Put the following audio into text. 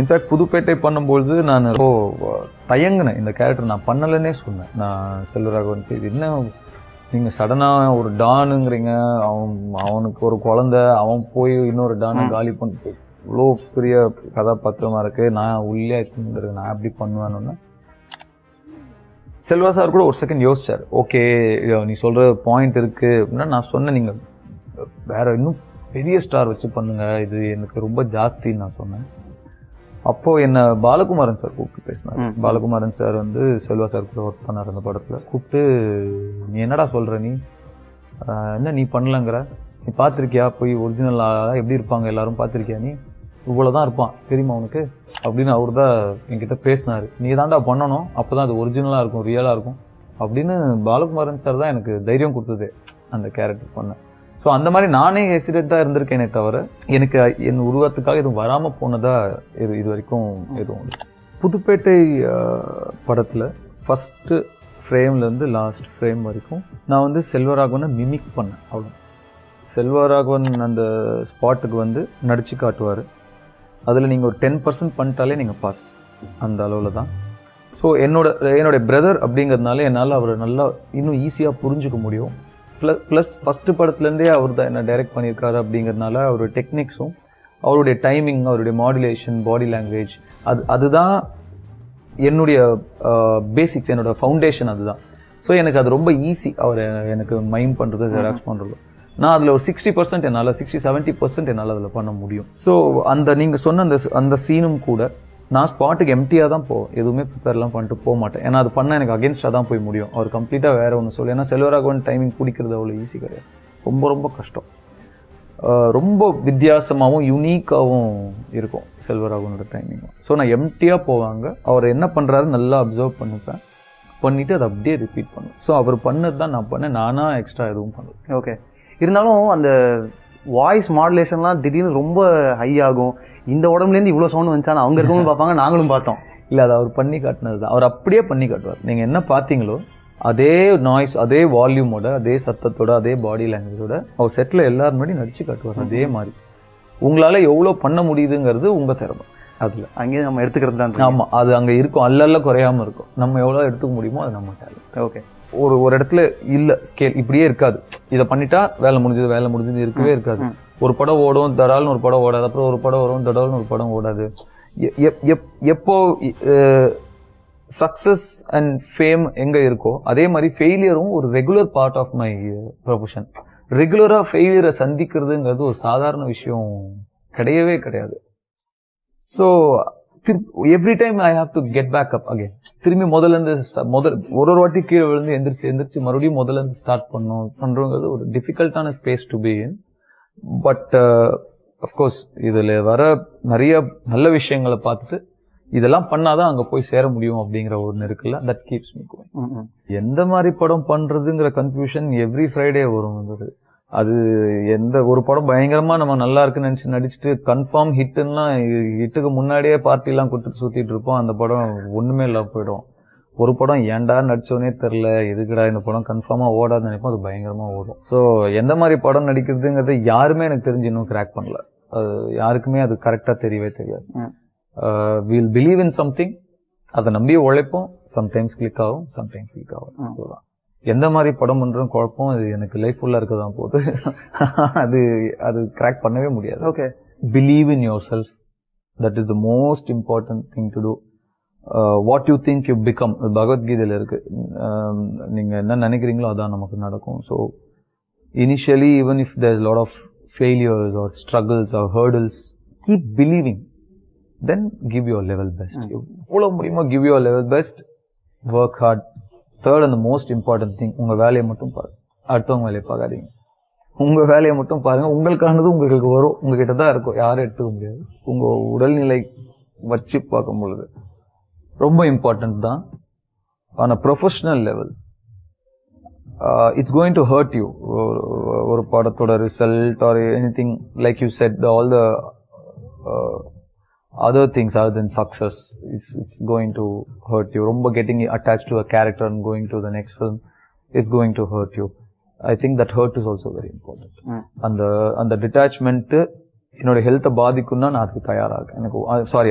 In fact Puduppettai பண்ணும்போது நான் தயங்கினேன். இந்த கேரக்டர் நான் பண்ணலன்னே சொன்னேன். நான் செல்வராகவனுக்கு இது என்ன நீங்கள் சடனாக ஒரு டானுங்கிறீங்க, அவனுக்கு ஒரு குழந்தை, அவன் போய் இன்னொரு டானை காலி பண்ணிட்டு இவ்வளோ பெரிய கதாபாத்திரமாக இருக்குது, நான் உள்ளே இருக்குங்கிறது நான் எப்படி பண்ணுவேன்னு. செல்வா சார் கூட ஒரு செகண்ட் யோசிச்சார். ஓகே நீ சொல்கிற பாயிண்ட் இருக்குது அப்படின்னா நான் சொன்னேன், நீங்கள் வேற இன்னும் பெரிய ஸ்டார் வச்சு பண்ணுங்க, இது எனக்கு ரொம்ப ஜாஸ்தின்னு நான் சொன்னேன். அப்போது என்ன பாலகுமாரன் சார் கூப்பிட்டு பேசினார். பாலகுமாரன் சார் வந்து செல்வா சார் கூட ஒர்க் பண்ணார் அந்த படத்தில். கூப்பிட்டு நீ என்னடா சொல்கிற, நீ என்ன நீ பண்ணலங்கிற, நீ பார்த்துருக்கியா போய் ஒரிஜினலாக எப்படி இருப்பாங்க எல்லாரும் பார்த்துருக்கியா, நீ இவ்வளோதான் இருப்பான் தெரியுமா உனக்கு அப்படின்னு அவர் தான் என்கிட்ட பேசினார். நீ தான்டா பண்ணணும், அப்போ தான் அது ஒரிஜினலாக இருக்கும், ரியலாக இருக்கும் அப்படின்னு பாலகுமாரன் சார் தான் எனக்கு தைரியம் கொடுத்தது அந்த கேரக்டர் பண்ண. ஸோ அந்த மாதிரி நானே ஹெசிடேட்டாக இருந்திருக்கேனே தவிர எனக்கு என் உருவத்துக்காக எதுவும் வராமல் போனதா இது வரைக்கும் எதுவும். புதுப்பேட்டை படத்தில் ஃபஸ்ட்டு ஃப்ரேம்லேருந்து லாஸ்ட் ஃப்ரேம் வரைக்கும் நான் வந்து செல்வராகவனை மிமிக் பண்ணேன். அவ்வளோ செல்வராகவன் அந்த ஸ்பாட்டுக்கு வந்து நடித்து காட்டுவார். அதில் நீங்கள் ஒரு 10% பண்ணிட்டாலே நீங்கள் பாஸ், அந்த அளவில் தான். ஸோ என்னோட பிரதர் அப்படிங்கிறதுனால என்னால் அவரை நல்லா இன்னும் ஈஸியாக புரிஞ்சுக்க முடியும். ப்ளஸ் ஃபஸ்ட்டு படத்துலேருந்தே அவர் தான் என்ன டைரக்ட் பண்ணியிருக்காரு அப்படிங்கிறதுனால அவருடைய டெக்னிக்ஸும் அவருடைய டைமிங், அவருடைய மாடுலேஷன், பாடி லாங்குவேஜ் அதுதான் என்னுடைய பேசிக்ஸ், என்னோட ஃபவுண்டேஷன் அதுதான். ஸோ எனக்கு அது ரொம்ப ஈஸி அவரை எனக்கு மைம் பண்ணுறது, ஜெராக்ஸ் பண்ணுறது. நான் அதில் ஒரு 60% என்னால் 60-70% என்னால் அதில் பண்ண முடியும். ஸோ அந்த நீங்கள் சொன்ன அந்த சீனும் கூட நான் ஸ்பாட்டுக்கு எம்டியாக தான் போவேன், எதுவுமே ப்ரிப்பேர்லாம் பண்ணிட்டு போக மாட்டேன். ஏன்னா அது பண்ணால் எனக்கு அகேன்ஸ்டாக தான் போய் முடியும். அவர் கம்ப்ளீட்டாக வேறு ஒன்று சொல்லி, ஏன்னா செல்வராகவன் டைமிங் பிடிக்கிறது அவ்வளோ ஈஸி கிடையாது, ரொம்ப ரொம்ப கஷ்டம். ரொம்ப வித்தியாசமாகவும் யூனிக்காகவும் இருக்கும் செல்வராகவனோட டைமிங். ஸோ நான் எம்டியாக போவாங்க, அவர் என்ன பண்ணுறாரு நல்லா அப்சர்வ் பண்ணிப்பேன், பண்ணிவிட்டு அதை அப்படியே ரிப்பீட் பண்ணுவேன். ஸோ அவர் பண்ணது தான் நான் பண்ணேன், நானாக எக்ஸ்ட்ரா எதுவும் பண்ணுவேன். ஓகே, இருந்தாலும் அந்த வாய்ஸ் மாடுலேஷன்லாம் திடீர்னு ரொம்ப ஹை ஆகும். இந்த உடம்புலேருந்து இவ்வளோ சவுண்ட் வந்துச்சான்னு அவங்க இருக்கவங்களும் பார்ப்பாங்க, நாங்களும் பார்த்தோம். இல்லை அது அவர் பண்ணி காட்டினது தான், அவர் அப்படியே பண்ணி காட்டுவார். நீங்கள் என்ன பார்த்தீங்களோ அதே நாய்ஸ், அதே வால்யூமோட, அதே சத்தத்தோட, அதே பாடி லாங்குவேஜோட அவர் செட்டில் எல்லாரும் முன்னாடி நடிச்சு காட்டுவார். அதே மாதிரி உங்களால் எவ்வளோ பண்ண முடியுதுங்கிறது உங்கள் திறமை. அதில் அங்கேயே நம்ம எடுத்துக்கிறது தான். ஆமாம், அது அங்கே இருக்கும், அல்ல குறையாமல் இருக்கும். நம்ம எவ்வளோ எடுத்துக்க முடியுமோ அது நம்ம டேலண்ட். ஓகே, ஒரு இடத்துல இல்லை ஸ்கேல் இப்படியே இருக்காது, இதை பண்ணிட்டா வேலை முடிஞ்சது இருக்கவே இருக்காது. ஒரு படம் ஓடும் தடால்னு, ஒரு படம் ஓடாது, அப்புறம் ஒரு படம் வரும் தடால்னு, ஒரு படம் ஓடாது. எப்போ சக்சஸ் அண்ட் ஃபேம் எங்க இருக்கோ அதே மாதிரி ஃபெயிலியரும் ஒரு regular part of my profession. ரெகுலரா ஃபெயிலியரை சந்திக்கிறதுங்கிறது ஒரு சாதாரண விஷயம் கிடையவே கிடையாது. So every time I have to get back up again. திரும்பி முதல்ல இருந்து ஒரு வாட்டி கீழே விழுந்து எந்திரிச்சு மறுபடியும் முதல்ல இருந்து ஸ்டார்ட் பண்றோங்கிறது ஒரு டிஃபிகல்ட்டான space to be in. But of course இதில் வர நிறைய நல்ல விஷயங்களை பார்த்துட்டு இதெல்லாம் பண்ணாதான் அங்கே போய் சேர முடியும் அப்படிங்கிற ஒன்று இருக்குல்ல, தட் கீப்ஸ் மீ கோயிங். எந்த மாதிரி படம் பண்றதுங்கிற கன்ஃபியூஷன் எவ்ரி ஃப்ரைடே வரும். அது எந்த ஒரு படம் பயங்கரமா நம்ம நல்லா இருக்குன்னு நினைச்சு நடிச்சுட்டு கன்ஃபார்ம் ஹிட்னா ஹிட்டுக்கு முன்னாடியே பார்ட்டிலாம் கொடுத்துட்டு சுத்திட்டு இருப்போம், அந்த படம் ஒண்ணுமே இல்லாம போயிடும். ஒரு படம் ஏன்டா நடிச்சோன்னே தெரியல, எதுக்குடா இந்த படம் கன்ஃபார்மா ஓடாதுன்னு நினைப்போம், அது பயங்கரமா ஓடும். ஸோ எந்த மாதிரி படம் நடிக்கிறதுங்கிறது யாருமே எனக்கு தெரிஞ்சு இன்னும் கிராக் பண்ணல. யாருக்குமே அது கரெக்டா தெரியவே தெரியாது. வில் பிலீவ் இன் சம்திங், அதை நம்பியே உழைப்போம், சம்டைம்ஸ் கிளிக் ஆகும், சம்டைம்ஸ் கிளிக் ஆகும். எந்த மாதிரி படம் பண்றோம் குழப்பம், அது எனக்கு லைஃப் ஃபுல்லா இருக்கதான் போகுது. அது கிராக் பண்ணவே முடியாது. Okay, believe in yourself, that is the most important thing to do. What you think you become, பகவத்கீதையில இருக்கு. நீங்க என்ன நினைக்கிறீங்களோ அதான் நமக்கு நடக்கும். So initially even if there is lot of failures or struggles or hurdles, keep believing, then give your level best. எவ்வளவு முடியுமோ give your level best, work hard. Third and most important thing, உங்க வேலையை மட்டும் பாருங்க, அடுத்தவங்க வேலையை பார்க்காதீங்க. உங்க வேலையை மட்டும் பாருங்க, உங்களுக்கானது உங்களுக்கு வரும், உங்ககிட்ட தான் இருக்கும், யாரும் எடுத்துக்க முடியாது. உங்க உடல்நிலை வச்சு பார்க்கும் பொழுது ரொம்ப இம்பார்ட்டன்ட் தான். On a professional level it's going to hurt you. ஒரு படத்தோட result or anything like you said, all the other things other than success, it's going to hurt you. Romba getting attached to a character and going to the next film, it's going to hurt you. I think that hurt is also very important. And the detachment என்னோட ஹெல்த்தை பாதிக்கும்னா நான் அதுக்கு தயாராக எனக்கு sorry